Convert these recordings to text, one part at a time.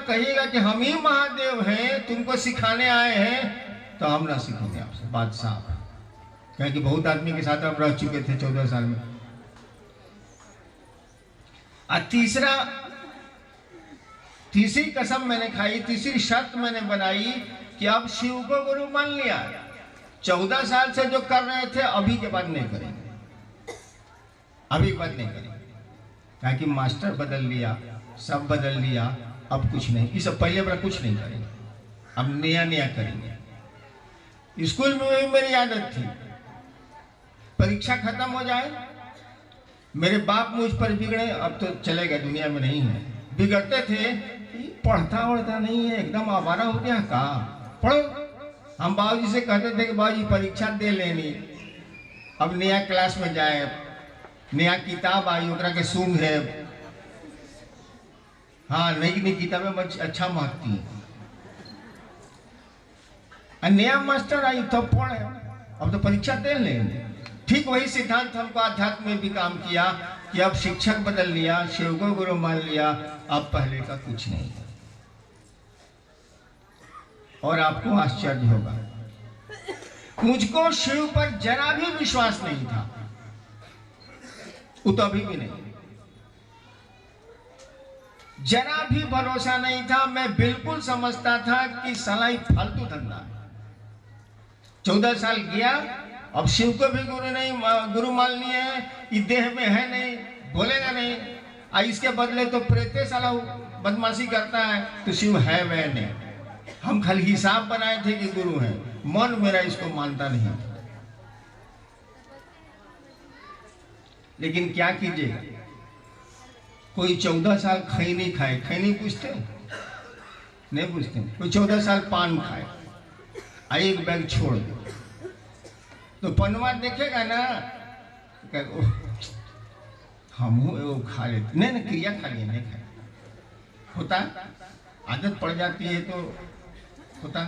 कहिएगा कि हम ही महादेव हैं, तुमको सिखाने आए हैं, तो हम ना सीखेंगे आपसे, बात साफ है। क्या कि बहुत आदमी के साथ आप रह चुके थे 14 साल में। और तीसरी कसम मैंने खाई, तीसरी शर्त मैंने बनाई कि अब शिव को गुरु मान लिया। 14 साल से जो कर रहे थे अभी के बाद नहीं करेंगे, अभी के बाद नहीं करेंगे। ताकि मास्टर बदल लिया, सब बदल लिया, अब कुछ नहीं, इस पहले बार कुछ नहीं करेंगे, अब नया नया करेंगे। स्कूल में भी मेरी आदत थी, परीक्षा खत्म हो जाए, मेरे बाप मुझ पर बिगड़े, अब तो चलेगा, दुनिया में नहीं है, बिगड़ते थे, पढ़ता वढ़ता नहीं है, एकदम आवारा हो गया, कहा पढ़ो। हम बाबूजी से कहते थे कि बाबूजी परीक्षा दे लेनी, अब नया क्लास में जाए, नया किताब आई, ओकरा के सूंघ है, हाँ नई नई किताबें अच्छा मांगती है, नया मास्टर आई तब पढ़े, अब तो परीक्षा दे लेंगे। ठीक वही सिद्धांत हमको आध्यात्म में भी काम किया कि अब शिक्षक बदल लिया, शिव को गुरु मान लिया, अब पहले का कुछ नहीं है। और आपको आश्चर्य होगा, मुझको शिव पर जरा भी विश्वास नहीं था, वो तो अभी भी नहीं, जरा भी भरोसा नहीं था। मैं बिल्कुल समझता था कि साला ही फालतू धंधा है। 14 साल गया, अब शिव को भी गुरु मान लिए हैं, ये देह में है नहीं, बोलेगा नहीं, इसके बदले तो प्रेते साला बदमाशी करता है, तो शिव है वह नहीं। हम खाली हिसाब बनाए थे कि गुरु है, मन मेरा इसको मानता नहीं। लेकिन क्या कीजिएगा, कोई 14 साल खैनी खाए, खैनी पूछते नहीं, पूछते, कोई 14 साल पान खाए, एक बैग छोड़ दे, तो पनवा देखेगा ना, हम वो खा लेते, नहीं क्रिया खा लिया, नहीं खाए, होता आदत पड़ जाती है तो होता।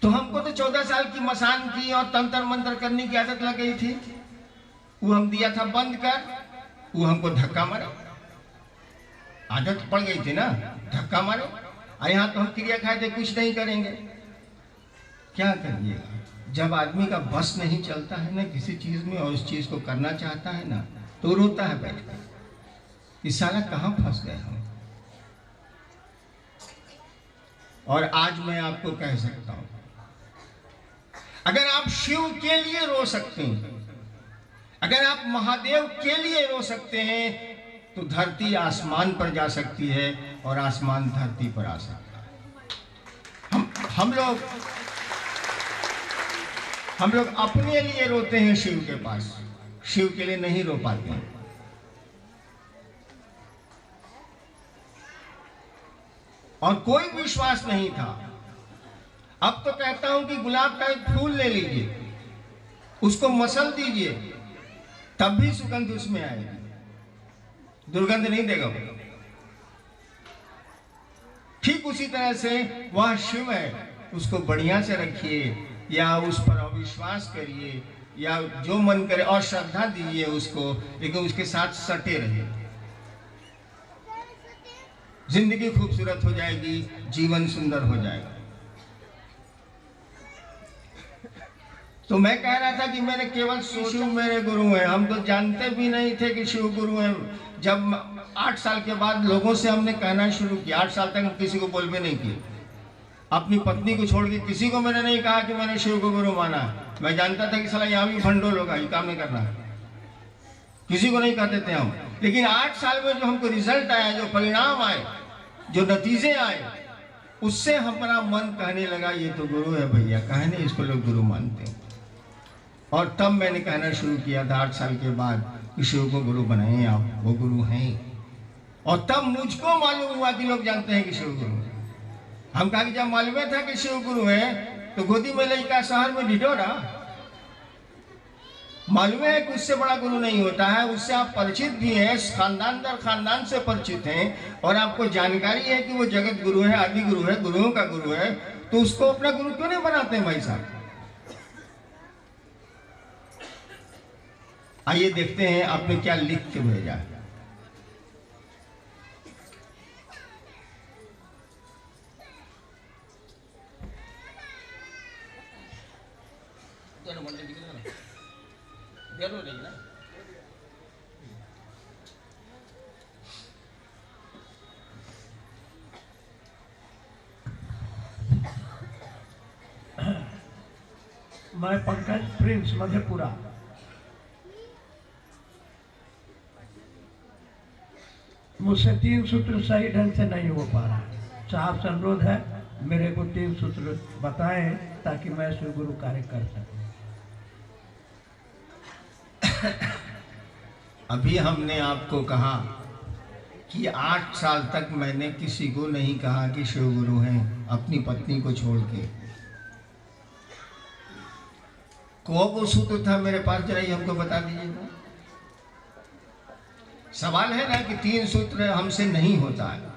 तो हमको तो 14 साल की मसान की और तंत्र मंत्र करने की आदत लग गई थी, वो हम दिया था बंद कर, वो हमको धक्का मारे, आदत पड़ गई थी ना, धक्का मारे। यहाँ तो हम क्रिया खाए थे, कुछ नहीं करेंगे, क्या करिएगा। जब आदमी का बस नहीं चलता है ना किसी चीज में और उस चीज को करना चाहता है ना, तो रोता है बैठकर, इस साला कहाँ फंस गए हम। और आज मैं आपको कह सकता हूं, अगर आप शिव के लिए रो सकते हैं, अगर आप महादेव के लिए रो सकते हैं, तो धरती आसमान पर जा सकती है और आसमान धरती पर आ सकता है। हम लोग अपने लिए रोते हैं शिव के पास, शिव के लिए नहीं रो पाते हैं। और कोई विश्वास नहीं था। अब तो कहता हूं कि गुलाब का एक फूल ले लीजिए, उसको मसल दीजिए, तब भी सुगंध उसमें आएगी, दुर्गंध नहीं देगा। ठीक उसी तरह से वह शिव है, उसको बढ़िया से रखिए, या उस पर अविश्वास करिए, या जो मन करे और श्रद्धा दीजिए उसको, लेकिन उसके साथ सटे रहिए। जिंदगी खूबसूरत हो जाएगी, जीवन सुंदर हो जाएगा। तो मैं कह रहा था कि मैंने केवल शिव मेरे गुरु हैं, हम तो जानते भी नहीं थे कि शिव गुरु हैं। जब 8 साल के बाद लोगों से हमने कहना शुरू किया, 8 साल तक हम किसी को बोल भी नहीं किए, अपनी पत्नी को छोड़ के किसी को मैंने नहीं कहा कि मैंने शिव को गुरु माना। मैं जानता था कि साला यहाँ भी भंडोल होगा, ये काम नहीं करना, किसी को नहीं कहते थे हम। लेकिन 8 साल में जो हमको रिजल्ट आया, जो परिणाम आए, जो नतीजे आए, उससे हमारा मन कहने लगा ये तो गुरु है भैया, कहे नहीं इसको लोग गुरु मानते हैं। और तब मैंने कहना शुरू किया था 8 साल के बाद कि शिव को गुरु बनाए आप, वो गुरु हैं। और तब मुझको मालूम हुआ कि लोग जानते हैं कि शिव गुरु है। हम कहा कि जब मालूम था कि शिव गुरु है, तो गोदी में लड़का शहर में ढिढोरा, मालूम है कि उससे बड़ा गुरु नहीं होता है। उससे आप परिचित भी हैं, खानदान दर खानदान से परिचित हैं, और आपको जानकारी है कि वो जगत गुरु है, आदि गुरु है, गुरुओं का गुरु है, तो उसको अपना गुरु क्यों नहीं बनाते हैं भाई साहब। आइए देखते हैं आपने क्या लिख के भेजा है। मंडे दिखे ना देर हो रही ना। मैं पंकज प्रिंस मधेपुरा। मुझसे 3 सूत्र सही ढंग से नहीं हो पा रहा। साहब से अनुरोध है मेरे को 3 सूत्र बताएं ताकि मैं शिव गुरु कार्य कर सकूं। अभी हमने आपको कहा कि 8 साल तक मैंने किसी को नहीं कहा कि शिव गुरु हैं, अपनी पत्नी को छोड़ के। कौन सूत्र था मेरे पास, जरा ये हमको बता दीजिएगा। सवाल है ना कि 3 सूत्र हमसे नहीं होता है।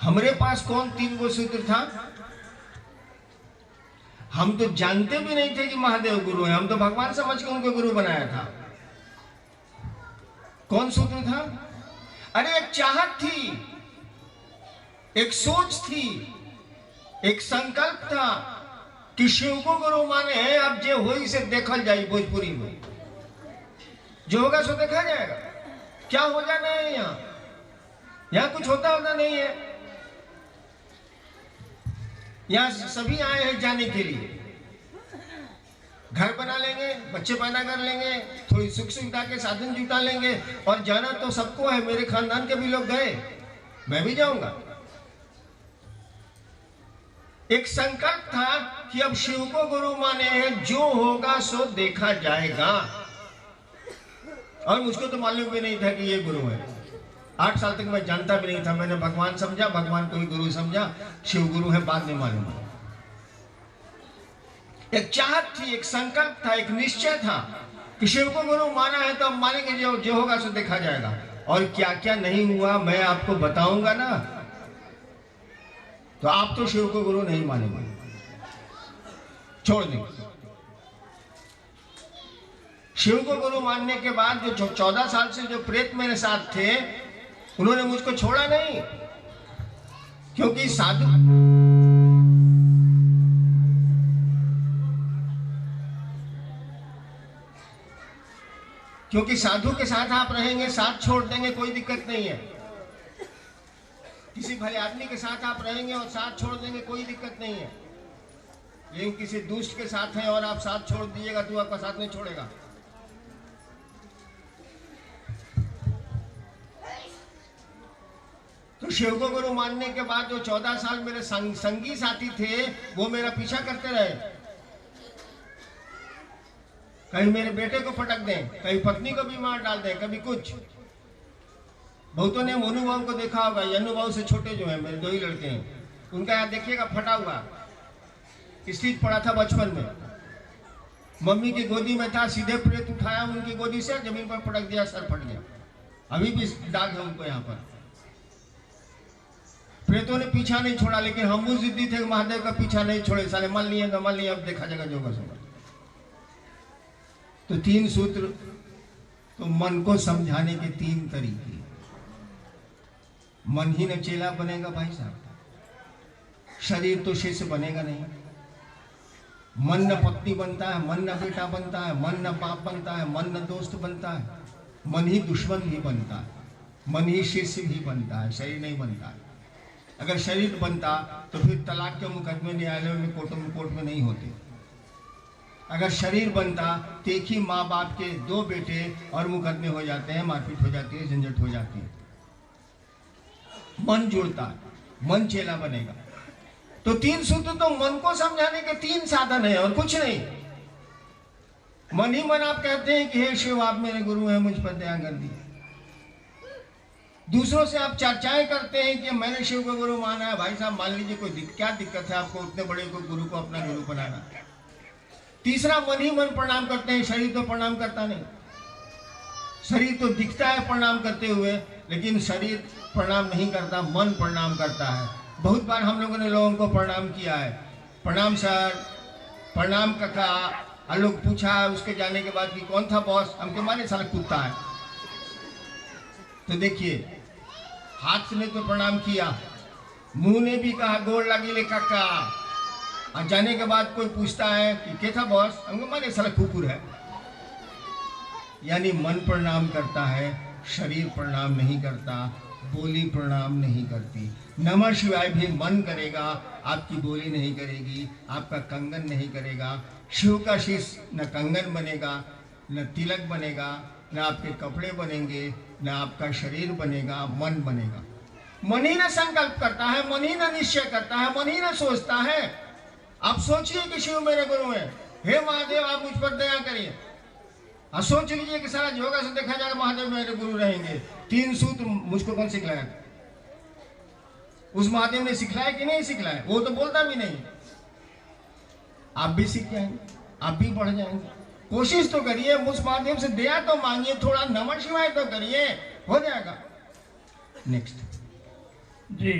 हमारे पास कौन 3 वो सूत्र था? हम तो जानते भी नहीं थे कि महादेव गुरु हैं, हम तो भगवान समझ के उनको गुरु बनाया था। कौन सूत्र था? अरे एक चाहत थी, एक सोच थी, एक संकल्प था कि शिव को गुरु माने हैं। अब जो हो इसे देखल जाए, भोजपुरी में जो होगा सो देखा जाएगा। क्या हो जाना है यहाँ कुछ होता नहीं है। यहाँ सभी आए हैं जाने के लिए। घर बना लेंगे, बच्चे पैदा कर लेंगे, थोड़ी सुख सुविधा के साधन जुटा लेंगे और जाना तो सबको है। मेरे खानदान के भी लोग गए, मैं भी जाऊंगा। एक संकल्प था कि अब शिव को गुरु माने हैं, जो होगा सो देखा जाएगा। और मुझको तो मालूम भी नहीं था कि ये गुरु है। 8 साल तक मैं जानता भी नहीं था। मैंने भगवान समझा, भगवान को ही गुरु समझा, शिव गुरु है बाद में मालूम है। एक चाहत थी, एक संकल्प था, एक निश्चय था कि शिव को गुरु माना है तो अब मानेंगे, जो होगा सो देखा जाएगा। और क्या क्या नहीं हुआ मैं आपको बताऊंगा ना, तो आप तो शिव को गुरु नहीं मानेंगे, छोड़ देंगे। शिव को गुरु मानने के बाद जो 14 साल से जो प्रेत मेरे साथ थे, उन्होंने मुझको छोड़ा नहीं। क्योंकि साधु के साथ आप रहेंगे, साथ छोड़ देंगे, कोई दिक्कत नहीं है। किसी भले आदमी के साथ आप रहेंगे और साथ छोड़ देंगे, कोई दिक्कत नहीं है। लेकिन किसी दुष्ट के साथ हैं और आप साथ छोड़ दीजिएगा तो आपका साथ नहीं छोड़ेगा। तो शिव को गुरु मानने के बाद जो 14 साल मेरे संगी साथी थे, वो मेरा पीछा करते रहे। कहीं मेरे बेटे को फटक दें, कहीं पत्नी को भी मार डाल दें, कभी कुछ। बहुतों ने अनुभव को देखा होगा, ये अनुभव से छोटे जो हैं, मेरे 2 ही लड़के हैं, उनका यहाँ देखिएगा फटा हुआ स्थित पड़ा था बचपन में। मम्मी की गोदी में था, सीधे प्रेत उठाया उनकी गोदी से, जमीन पर पटक दिया, सर फट गया। अभी भी दाग है उनको यहाँ पर। प्रेतों ने पीछा नहीं छोड़ा, लेकिन हम वो जिद्दी थे महादेव का पीछा नहीं छोड़े। साले मान लिए तो मान लिए, अब देखा जाएगा जो का सोगा। तो 3 सूत्र, तो मन को समझाने के 3 तरीके। मन ही न चेला बनेगा भाई साहब, शरीर तो शिष्य बनेगा नहीं। मन न पत्नी बनता है, मन न बेटा बनता है, मन न बाप बनता है, मन न दोस्त बनता है, मन ही दुश्मन भी बनता है, मन ही शिष्य भी बनता है, शरीर नहीं बनता है। अगर शरीर बनता तो फिर तलाक के मुकदमे न्यायालय में कोर्ट में नहीं होते। अगर शरीर बनता तो एक ही माँ बाप के 2 बेटे और मुकदमे हो जाते हैं, मारपीट हो जाती है, झंझट हो जाती है। मन जुड़ता, मन चेला बनेगा। तो 3 सूत्र तो मन को समझाने के 3 साधन है और कुछ नहीं। मन ही मन आप कहते हैं कि हे शिव आप मेरे गुरु हैं, मुझ पर दया कर दी। दूसरों से आप चर्चाएं करते हैं कि मैंने शिव को गुरु माना है। भाई साहब मान लीजिए कोई क्या दिक्कत है आपको उतने बड़े को गुरु को अपना गुरु बनाना। तीसरा, मन ही मन प्रणाम करते हैं, शरीर तो प्रणाम करता नहीं। शरीर तो दिखता है प्रणाम करते हुए, लेकिन शरीर प्रणाम नहीं करता, मन प्रणाम करता है। बहुत बार हम लोगों ने लोगों को प्रणाम किया है, प्रणाम सर, प्रणाम काका। और लोग पूछा उसके जाने के बाद कि कौन था बॉस, हमके माने साला कुत्ता है। तो देखिए, हाथ ने तो प्रणाम किया, मुंह ने भी कहा गोड़ लगी ले काका, और जाने के बाद कोई पूछता है कि क्या था बॉस, हमको माने साला कुकुर है। यानी मन प्रणाम करता है, शरीर प्रणाम नहीं करता, बोली प्रणाम नहीं करती। नमः शिवाय भी मन करेगा, आपकी बोली नहीं करेगी, आपका कंगन नहीं करेगा। शिव का शीश न कंगन बनेगा, न तिलक बनेगा, न आपके कपड़े बनेंगे, न आपका शरीर बनेगा, मन बनेगा। मन ही न संकल्प करता है, मन ही न निश्चय करता है, मन ही न सोचता है। आप सोचिए कि शिव मेरे गुरु हैं, हे महादेव आप मुझ पर दया करिए। और सोच लीजिए कि सारा योगा से देखा जाए महादेव मेरे गुरु रहेंगे। 3 सूत्र मुझको कौन सिखलाया? उस महादेव ने सिखलाया कि नहीं सिखलाया? वो तो बोलता भी नहीं। आप भी सीख जाएंगे, आप भी बढ़ जाएंगे। कोशिश तो करिए, उस महादेव से दया तो मांगिए, थोड़ा नमः शिवाय तो करिए, हो जाएगा। नेक्स्ट जी